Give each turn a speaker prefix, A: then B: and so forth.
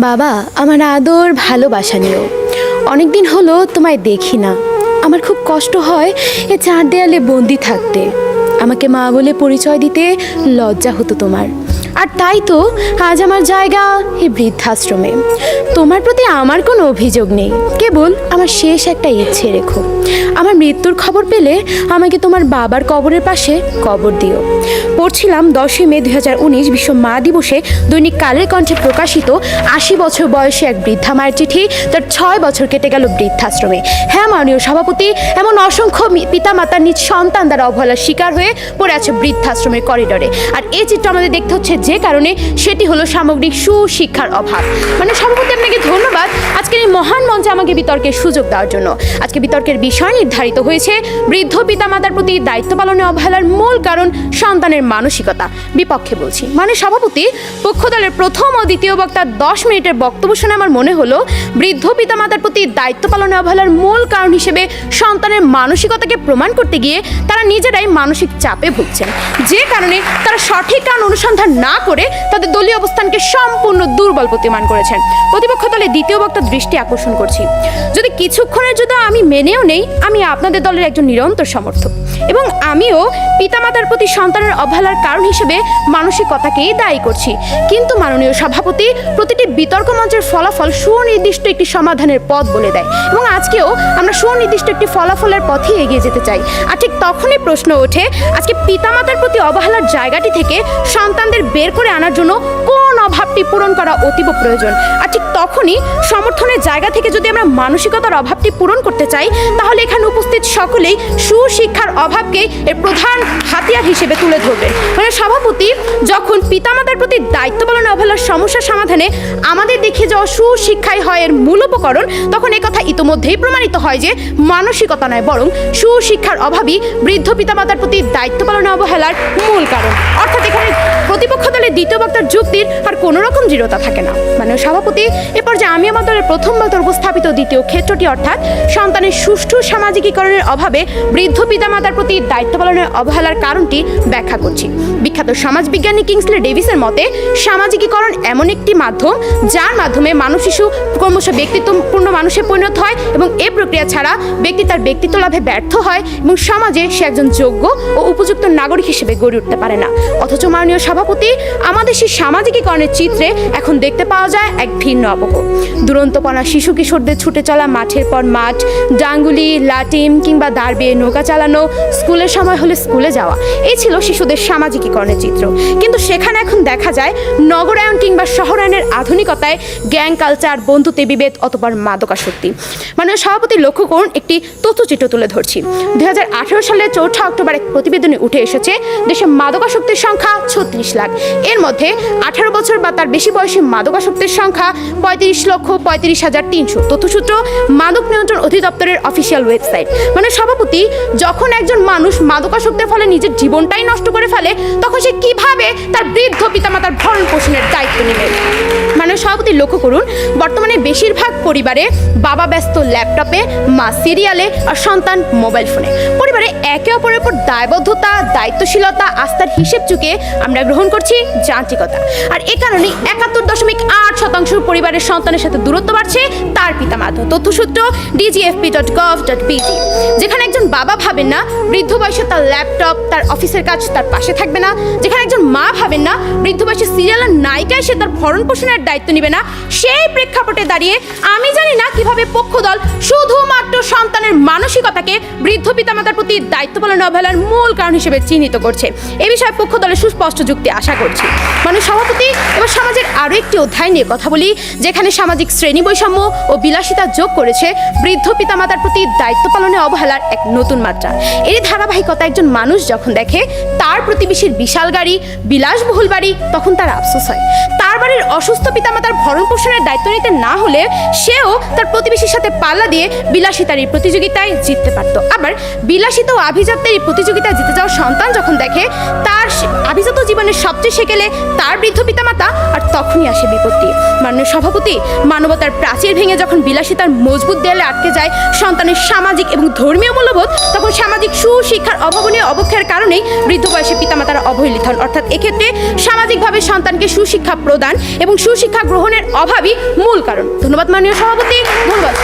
A: বাবা, আমার আদর ভালোবাসা নিও। অনেক দিন হলো তোমায় দেখি না। আমার খুব কষ্ট হয় এ চার দেয়ালে বন্দি থাকতে। আমাকে মা বলে পরিচয় দিতে লজ্জা হতো তোমার। আর তাই তো আজ আমার জায়গা এই বৃদ্ধাশ্রমে। তোমার প্রতি আমার কোনো অভিযোগ নেই, কেবল আমার শেষ একটা ইচ্ছে রেখো। আমার মৃত্যুর খবর পেলে আমাকে তোমার বাবার কবরের পাশে কবর দিও। পড়ছিলাম 10 মে 2019 বিশ্ব মা দিবসে দৈনিক কালের কণ্ঠে প্রকাশিত 80 বছর বয়সী এক বৃদ্ধা মায়ের চিঠি। তার 6 বছর কেটে গেল বৃদ্ধাশ্রমে। হ্যাঁ মাননীয় সভাপতি, এমন অসংখ্য পিতামাতার নিজ সন্তান দ্বারা অবহেলার শিকার হয়ে পড়ে আছে বৃদ্ধাশ্রমের করিডরে। আর এই চিত্র আমাদের দেখতে হচ্ছে যে কারণে, সেটি হলো সামগ্রিক সুশিক্ষার অভাব। মানে সভাপতি, আপনাকে ধন্যবাদ আজকের এই মহান মঞ্চে আমাকে বিতর্কের সুযোগ দেওয়ার জন্য। আজকে বিতর্কের বিষয় নির্ধারিত হয়েছে বৃদ্ধ পিতামাতার প্রতি দায়িত্ব পালনে অবহেলার মূল কারণ সন্তানের মানসিকতা। বিপক্ষে বলছি মানে সভাপতি, পক্ষ দলের প্রথম ও দ্বিতীয় বক্তার 10 মিনিটের বক্তব্য শুনে আমার মনে হলো বৃদ্ধ পিতামাতার প্রতি দায়িত্ব পালনে অবহেলার মূল কারণ হিসেবে সন্তানের মানসিকতাকে প্রমাণ করতে গিয়ে তারা নিজেরাই মানসিক চাপে ভুগছেন, যে কারণে তারা সঠিক কারণ অনুসন্ধান না করে তাদের দলীয় অবস্থানকে সম্পূর্ণ দুর্বল প্রতিমান করেছেন। প্রতিপক্ষ দলের দ্বিতীয় বক্তার দৃষ্টি আকর্ষণ করছি, যদি কিছুক্ষণের জন্য আমি মেনেও নেই আমি আপনাদের দলের একজন নিরন্তর সমর্থক, এবং আমিও পিতামাতার প্রতি সন্তানের অবহেলার কারণ হিসেবে মানসিকতাকেই দায়ী করছি। কিন্তু মাননীয় সভাপতি, প্রতিটি বিতর্ক মঞ্চের ফলাফল সুনির্দিষ্ট একটি সমাধানের পথ বলে দেয়, এবং আজকেও আমরা সুনির্দিষ্ট একটি ফলাফলের পথে এগিয়ে যেতে চাই। আর ঠিক তখনই প্রশ্ন ওঠে, আজকে পিতামাতার প্রতি অবহেলার জায়গাটি থেকে সন্তানদের বের করে আনার জন্য কোন অভাবটি পূরণ করা অতীব প্রয়োজন। আর ঠিক তখনই সমর্থনের জায়গা থেকে যদি আমরা মানসিকতার অভাবটি পূরণ করতে চাই, তাহলে এখানে উপস্থিত সকলেই সুশিক্ষার অভাবকে এর প্রধান হাতিয়ার হিসেবে তুলে ধরবে। মানে সভাপতি, যখন পিতামাতার প্রতি দায়িত্ব পালনে অবহেলার সমস্যা সমাধানে আমাদের দেখে যাওয়া সুশিক্ষাই হয় এর মূল উপকরণ, তখন একথা ইতোমধ্যেই প্রমাণিত হয় যে মানসিকতা নয় বরং সুশিক্ষার অভাবই বৃদ্ধ পিতামাতার প্রতি দায়িত্ব পালনে অবহেলার মূল কারণ। অর্থাৎ এখানে প্রতিপক্ষ দলের দ্বিতীয় বক্তার যুক্তির আর কোনো রকম দৃঢ়তা থাকে না। মানে সভাপতি, এরপর যে আমি আমার দলের প্রথম বক্তার উপস্থাপিত দ্বিতীয় ক্ষেত্রটি অর্থাৎ সন্তানের সুষ্ঠু সামাজিকীকরণের অভাবে বৃদ্ধ পিতামাতার প্রতি দায়িত্ব পালনের অবহেলার কারণটি ব্যাখ্যা করছি। বিখ্যাত সমাজবিজ্ঞানী কিংসলে ডেভিসের মতে সামাজিকীকরণ এমন একটি মাধ্যম যার মাধ্যমে মানুষ শিশু ক্রমশ ব্যক্তিত্বপূর্ণ মানুষে পরিণত হয়, এবং এই প্রক্রিয়া ছাড়া ব্যক্তি তার ব্যক্তিত্ব লাভে ব্যর্থ হয় এবং সমাজে সে একজন যোগ্য ও উপযুক্ত নাগরিক হিসেবে গড়ে উঠতে পারে না। অথচ মাননীয় সভাপতি, আমাদের সেই সামাজিকীকরণের চিত্রে এখন দেখতে পাওয়া যায় এক ভিন্ন আবহ। দুরন্তপনা শিশু কিশোরদের ছুটে চলা মাঠের পর মাঠ, ডাঙ্গুলি, লাটিম কিংবা দাঁড় বেয়ে নৌকা চালানো, স্কুলের সময় হলে স্কুলে যাওয়া, এই ছিল শিশুদের সামাজিকীকরণের চিত্র। কিন্তু সেখানে এখন দেখা যায় নগরায়ন কিংবা শহরায়নের আধুনিকতায় গ্যাং কালচার, বন্ধুত্বে বিভেদ অথবা মাদকাসক্তি। মানে সভাপতি, লক্ষ্য করুন, একটি তথ্যচিত্র তুলে ধরছি। 2018 সালের 4 অক্টোবর এক প্রতিবেদনে উঠে এসেছে দেশে মাদকাসক্তির সংখ্যা 36 লাখ। এর মধ্যে 18 বছর বা তার বেশি বয়সী মাদকাসক্তির সংখ্যা 35,35,300। তথ্যসূত্র মাদক নিয়ন্ত্রণ অধিদপ্তরের অফিসিয়াল ওয়েবসাইট। মানে সভাপতি, যখন একজন মানুষ মাদকাসক্তির ফলে নিজের জীবনটাই নষ্ট করে ফেলে, তখন সে কিভাবে তার বৃদ্ধ পিতামাতার ভরণ পোষণের দায়িত্ব নেবে? মানে সভাপতি, লক্ষ্য করুন, বর্তমানে বেশিরভাগ পরিবারে বাবা ব্যস্ত ল্যাপটপে, মা সিরিয়ালে আর সন্তান মোবাইল ফোনে। পরিবারে একে অপরের উপর দায়বদ্ধতা, দায়িত্বশীলতা, আস্থার হিসেব চুকে আমরা গ্রহণ করছি যান্ত্রিকতা। আর এ কারণে 71.8% পরিবারের সন্তানের সাথে দূরত্ব বাড়ছে তার পিতামাতা। তথ্যসূত্র dgfp.gov.pg। যেখানে একজন বাবা ভাবেন না বৃদ্ধ বয়সে তার ল্যাপটপ, তার অফিসের কাজ তার পাশে থাকবে না, যেখানে একজন মা ভাবেন না বৃদ্ধ বয়সে সিরিয়ালের নায়িকায় সে তার ভরণ পোষণের দায়িত্ব নেবে না, সেই প্রেক্ষাপটে দাঁড়িয়ে আমি জানি না কিভাবে পক্ষ দল শুধুমাত্র সন্তানের মানসিকতাকে বৃদ্ধ পিতামাতার প্রতি দায়িত্ব পালনে অবহেলার মূল কারণ হিসেবে চিহ্নিত করছে। এ বিষয়ে পক্ষ দলের সুস্পষ্ট যুক্তি আশা করছি। মানে সভাপতি, এবার সমাজের আরও একটি অধ্যায় নিয়ে কথা বলি, যেখানে সামাজিক শ্রেণী বৈষম্য ও বিলাসিতা যোগ করেছে বৃদ্ধ পিতামাতার প্রতি দায়িত্ব পালনে অবহেলার এক নতুন মাত্রা। এই ধারাবাহিকতা একজন মানুষ যখন দেখে তার প্রতিবেশীর বিশাল গাড়ি, বিলাসবহুল বাড়ি, তখন তার আফসোস হয়। তার বাড়ির অসুস্থ পিতামাতার ভরণ পোষণের দায়িত্ব নিতে না হলে সেও তার প্রতিবেশীর সাথে পাল্লা দিয়ে বিলাসিতার এই প্রতিযোগিতায় জিততে পারত। আবার বিলাসিতা ও আভিজাত্যের এই প্রতিযোগিতায় জিতে যাওয়া সন্তান যখন দেখে তার আভিজাত জীবনের সবচেয়ে সেকেলে তার বৃদ্ধ পিতামাতা, আর তখনই আসে বিপত্তি। মাননীয় সভাপতি, মানবতার প্রাচীর ভেঙে যখন বিলাসিতার মজবুত দেয়ালে আটকে যায় সন্তানের সামাজিক এবং ধর্মীয় মূল্যবোধ, তখন সামাজিক সুশিক্ষার অভাবনীয় অবক্ষয়ের কারণেই বৃদ্ধ বয়সে পিতামাতারা অবহেলিত হন। অর্থাৎ এক্ষেত্রে সামাজিকভাবে সন্তানকে সুশিক্ষা প্রদান এবং সুশিক্ষা গ্রহণের অভাবই মূল কারণ। ধন্যবাদ মাননীয় সভাপতি, ধন্যবাদ।